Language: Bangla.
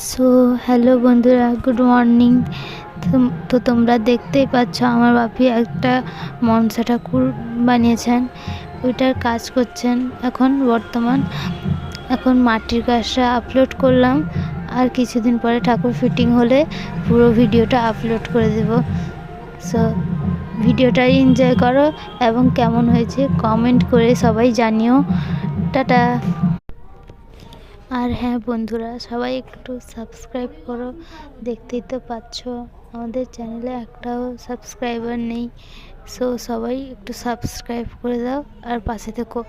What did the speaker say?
সো হ্যালো বন্ধুরা, গুড মর্নিং। তো তোমরা দেখতেই পাচ্ছ আমার বাপি একটা মনসা ঠাকুর বানিয়েছেন, ওইটার কাজ করছেন এখন মাটির কাজটা আপলোড করলাম, আর কিছুদিন পরে ঠাকুর ফিটিং হলে পুরো ভিডিওটা আপলোড করে দেব। সো ভিডিওটা এনজয় করো এবং কেমন হয়েছে কমেন্ট করে সবাই জানিও। টাটা। আর হ্যাঁ বন্ধুরা, সবাই একটু সাবস্ক্রাইব করো। দেখতেই তো পাচ্ছ আমাদের চ্যানেলে একটাও সাবস্ক্রাইবার নেই। সো সবাই একটু সাবস্ক্রাইব করে দাও আর পাশে থেকো।